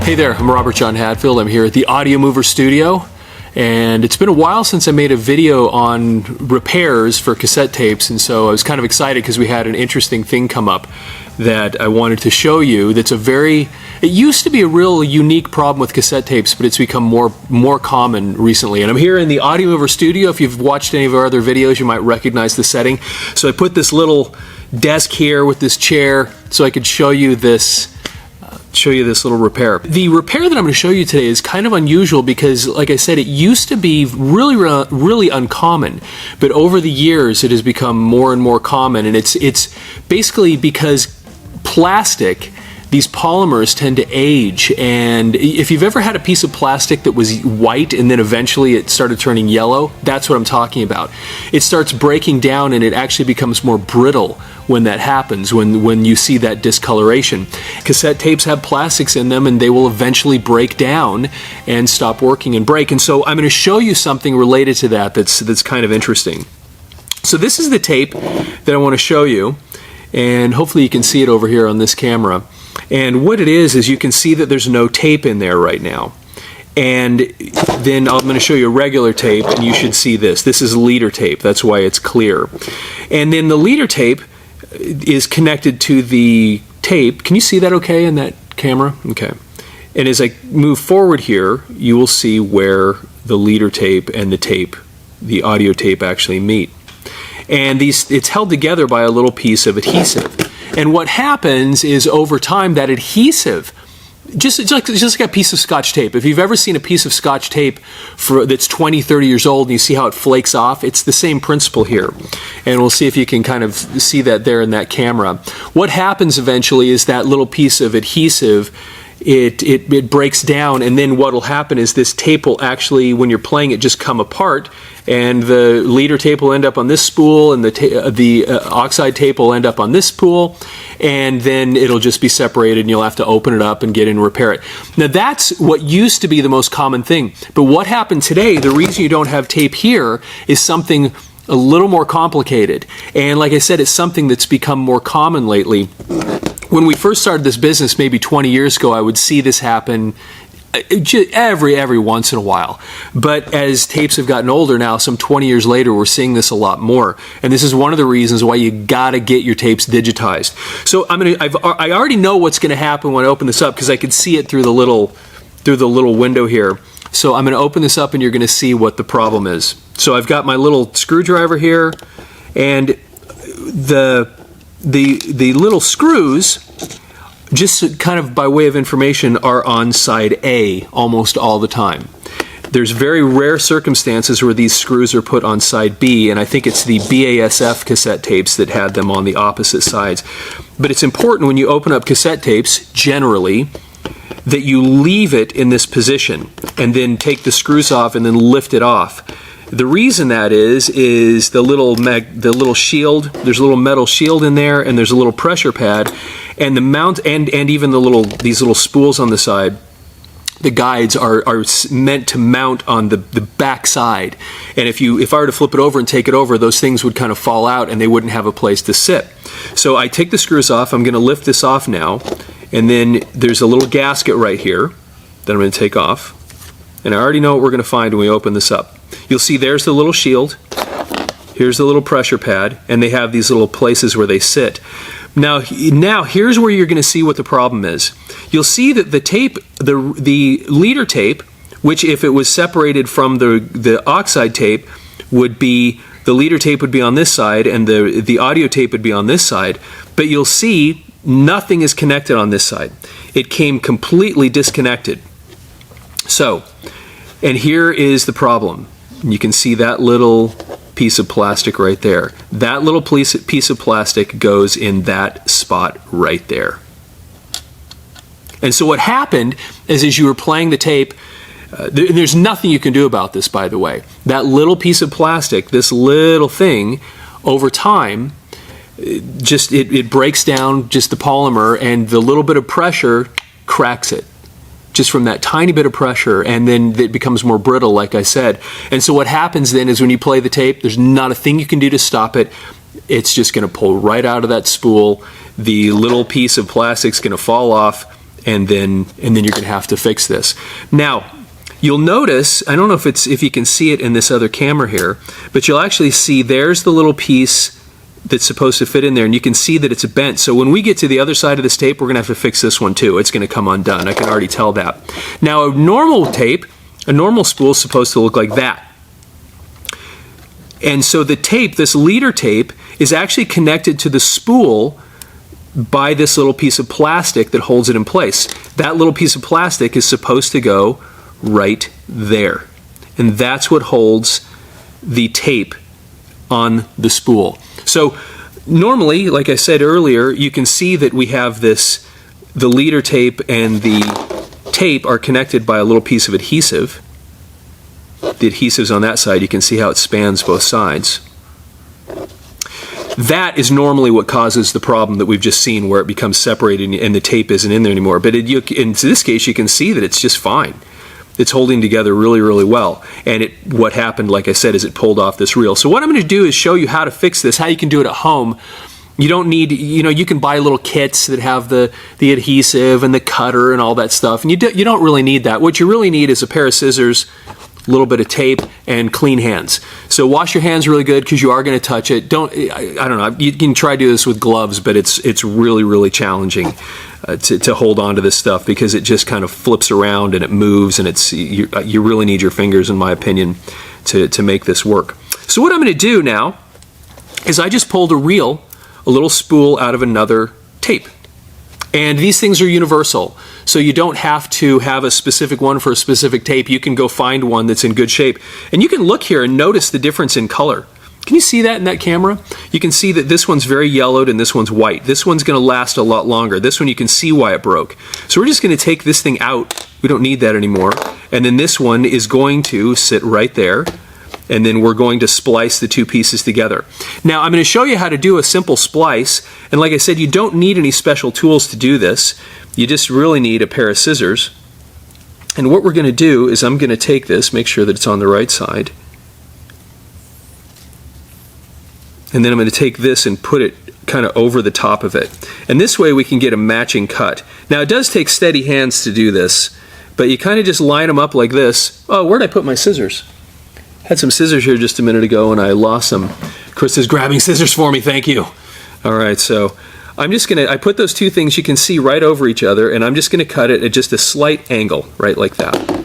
Hey there, I'm Robert John Hadfield. I'm here at the Audio Mover Studio, and it's been a while since I made a video on repairs for cassette tapes, and so I was kind of excited because we had an interesting thing come up that I wanted to show you. It used to be a real unique problem with cassette tapes, but it's become more common recently. And I'm here in the Audio Mover Studio. If you've watched any of our other videos, you might recognize the setting. So I put this little desk here with this chair so I could show you this little repair. The repair that I'm going to show you today is kind of unusual because, like I said, it used to be really uncommon, but over the years it has become more and more common, and it's basically because these polymers tend to age, and if you've ever had a piece of plastic that was white and then eventually it started turning yellow, that's what I'm talking about. It starts breaking down and it actually becomes more brittle when that happens, when you see that discoloration. Cassette tapes have plastics in them and they will eventually break down and stop working and break. And so I'm going to show you something related to that's kind of interesting. So this is the tape that I want to show you, and hopefully you can see it over here on this camera. And what it is you can see that there's no tape in there right now. And then I'm going to show you a regular tape, and you should see this. This is leader tape. That's why it's clear. And then the leader tape is connected to the tape. Can you see that okay in that camera? Okay. And as I move forward here, you will see where the leader tape and the audio tape actually meet. And it's held together by a little piece of adhesive. And what happens is, over time, that adhesive, just like a piece of Scotch tape. If you've ever seen a piece of Scotch tape that's 20, 30 years old and you see how it flakes off, it's the same principle here. And we'll see if you can kind of see that there in that camera. What happens eventually is that little piece of adhesive, it breaks down, and then what will happen is this tape will actually, when you're playing it, just come apart, and the leader tape will end up on this spool, and the oxide tape will end up on this spool, and then it'll just be separated, and you'll have to open it up and get in and repair it. Now that's what used to be the most common thing, but what happened today, the reason you don't have tape here is something a little more complicated, and like I said, it's something that's become more common lately. When we first started this business maybe 20 years ago, I would see this happen every once in a while. But as tapes have gotten older now, some 20 years later, we're seeing this a lot more. And this is one of the reasons why you gotta get your tapes digitized. So I already know what's gonna happen when I open this up because I can see it through the little window here. So I'm gonna open this up and you're gonna see what the problem is. So I've got my little screwdriver here, and the little screws, just kind of by way of information, are on side A almost all the time. There's very rare circumstances where these screws are put on side B, and I think it's the BASF cassette tapes that had them on the opposite sides. But it's important when you open up cassette tapes, generally, that you leave it in this position and then take the screws off and then lift it off. The reason that is the little shield. There's a little metal shield in there, and there's a little pressure pad, and the mount and even these little spools on the side. The guides are meant to mount on the back side, and if I were to flip it over and take it over, those things would kind of fall out and they wouldn't have a place to sit. So I take the screws off. I'm going to lift this off now, and then there's a little gasket right here that I'm going to take off, and I already know what we're going to find when we open this up. You'll see there's the little shield, here's the little pressure pad, and they have these little places where they sit. Now here's where you're going to see what the problem is. You'll see that the tape, the leader tape, which if it was separated from the oxide tape, the leader tape would be on this side and the audio tape would be on this side, but you'll see nothing is connected on this side. It came completely disconnected. So, and here is the problem. You can see that little piece of plastic right there. That little piece of plastic goes in that spot right there. And so what happened is, as you were playing the tape, there's nothing you can do about this, by the way. That little piece of plastic, this little thing, over time, it breaks down just the polymer, and the little bit of pressure cracks it. Just from that tiny bit of pressure, and then it becomes more brittle, like I said. And so what happens then is, when you play the tape, there's not a thing you can do to stop it. It's just going to pull right out of that spool. The little piece of plastic's going to fall off, and then you're going to have to fix this. Now, you'll notice, I don't know if you can see it in this other camera here, but you'll actually see there's the little piece that's supposed to fit in there, and you can see that it's bent. So when we get to the other side of this tape, we're going to have to fix this one too. It's going to come undone. I can already tell that. Now, a normal tape, a normal spool is supposed to look like that. And so the tape, this leader tape, is actually connected to the spool by this little piece of plastic that holds it in place. That little piece of plastic is supposed to go right there. And that's what holds the tape on the spool. So normally, like I said earlier, you can see that we have this, the leader tape and the tape are connected by a little piece of adhesive. The adhesive's on that side. You can see how it spans both sides. That is normally what causes the problem that we've just seen, where it becomes separated and the tape isn't in there anymore. But in this case, you can see that it's just fine. It's holding together really, really well. And what happened, like I said, is it pulled off this reel. So what I'm going to do is show you how to fix this, how you can do it at home. You don't need, you can buy little kits that have the adhesive and the cutter and all that stuff. And you don't really need that. What you really need is a pair of scissors, a little bit of tape, and clean hands. So wash your hands really good, because you are going to touch it. I don't know, you can try to do this with gloves, but it's really, really challenging to hold on to this stuff, because it just kind of flips around and it moves, and you really need your fingers, in my opinion, to make this work. So what I'm going to do now is I just pulled a little spool out of another tape. And these things are universal, so you don't have to have a specific one for a specific tape. You can go find one that's in good shape. And you can look here and notice the difference in color. Can you see that in that camera? You can see that this one's very yellowed and this one's white. This one's going to last a lot longer. This one, you can see why it broke. So we're just going to take this thing out. We don't need that anymore. And then this one is going to sit right there. And then we're going to splice the two pieces together. Now, I'm going to show you how to do a simple splice. And like I said, you don't need any special tools to do this. You just really need a pair of scissors. And what we're going to do is I'm going to take this, make sure that it's on the right side. And then I'm going to take this and put it kind of over the top of it. And this way we can get a matching cut. Now, it does take steady hands to do this, but you kind of just line them up like this. Oh, where'd I put my scissors? Had some scissors here just a minute ago and I lost them. Chris is grabbing scissors for me, thank you. All right, so I put those two things you can see right over each other, and I'm just gonna cut it at just a slight angle, right like that.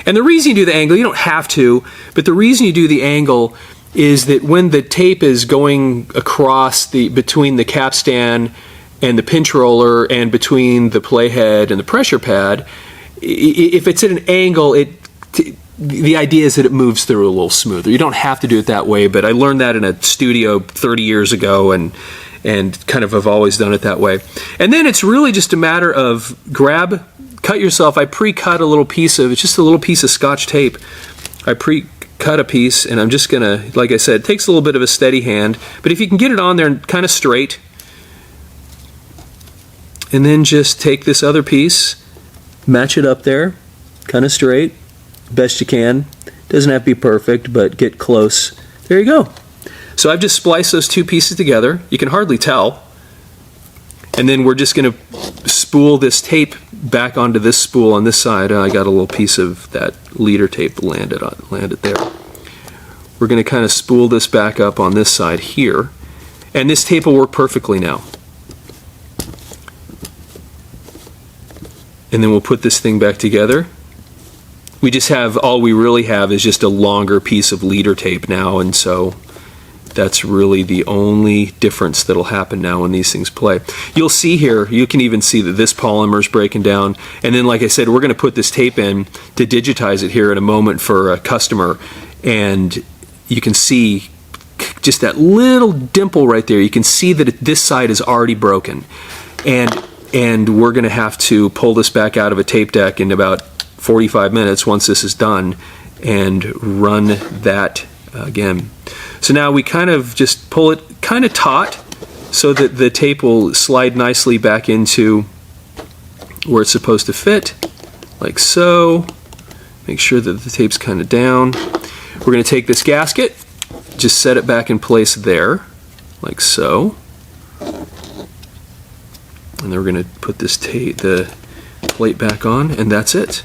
And the reason you do the angle, you don't have to, but the reason you do the angle is that when the tape is going across between the capstan and the pinch roller and between the playhead and the pressure pad, if it's at an angle, the idea is that it moves through a little smoother. You don't have to do it that way, but I learned that in a studio 30 years ago and kind of have always done it that way. And then it's really just a matter of cut yourself. I pre-cut a little piece of, it's just a little piece of Scotch tape. I pre-cut a piece, and I'm just gonna, like I said, it takes a little bit of a steady hand, but if you can get it on there kind of straight, and then just take this other piece, match it up there, kind of straight, best you can. Doesn't have to be perfect, but get close. There you go. So I've just spliced those two pieces together. You can hardly tell. And then we're just going to spool this tape back onto this spool on this side. I got a little piece of that leader tape landed there. We're going to kind of spool this back up on this side here. And this tape will work perfectly now. And then we'll put this thing back together. All we really have is just a longer piece of leader tape now, and so that's really the only difference that'll happen now when these things play. You'll see here, you can even see that this polymer is breaking down, and then like I said, we're going to put this tape in to digitize it here in a moment for a customer, and you can see just that little dimple right there. You can see that this side is already broken, and we're going to have to pull this back out of a tape deck in about 45 minutes once this is done, and run that again. So now we kind of just pull it kind of taut so that the tape will slide nicely back into where it's supposed to fit, like so. Make sure that the tape's kind of down. We're going to take this gasket, just set it back in place there, like so. And then we're going to put this plate back on, and that's it.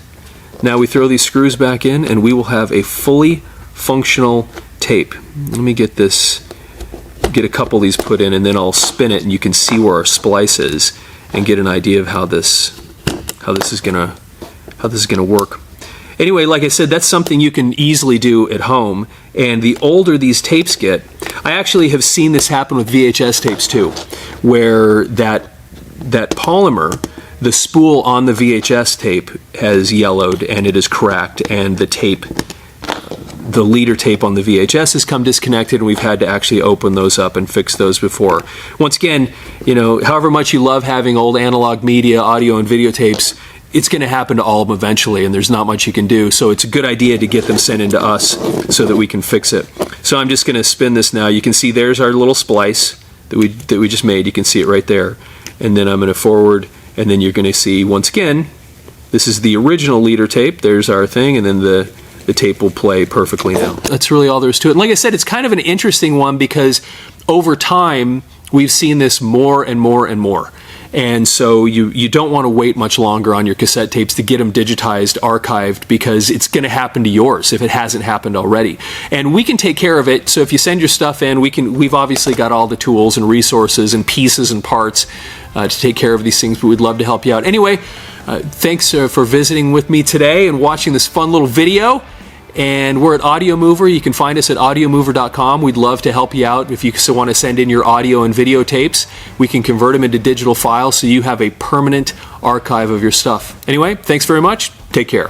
Now we throw these screws back in and we will have a fully functional tape. Let me get a couple of these put in, and then I'll spin it and you can see where our splice is and get an idea of how this is gonna work. Anyway, like I said, that's something you can easily do at home, and the older these tapes get, I actually have seen this happen with VHS tapes too, where that polymer, the spool on the VHS tape, has yellowed and it is cracked, and the leader tape on the VHS has come disconnected, and we've had to actually open those up and fix those before. Once again, you know, however much you love having old analog media, audio and videotapes, it's going to happen to all of them eventually, and there's not much you can do. So it's a good idea to get them sent into us so that we can fix it. So I'm just going to spin this now. You can see there's our little splice that we just made. You can see it right there. And then I'm going to forward, and then you're going to see, once again, this is the original leader tape. There's our thing, and then the tape will play perfectly now. That's really all there is to it. And like I said, it's kind of an interesting one because over time, we've seen this more and more and more. And so you don't want to wait much longer on your cassette tapes to get them digitized, archived, because it's going to happen to yours if it hasn't happened already. And we can take care of it. So if you send your stuff in, we've obviously got all the tools and resources and pieces and parts to take care of these things, but we'd love to help you out. Anyway, thanks for visiting with me today and watching this fun little video. And we're at Audio Mover. You can find us at audiomover.com. We'd love to help you out. If you still want to send in your audio and video tapes, we can convert them into digital files so you have a permanent archive of your stuff. Anyway, thanks very much. Take care.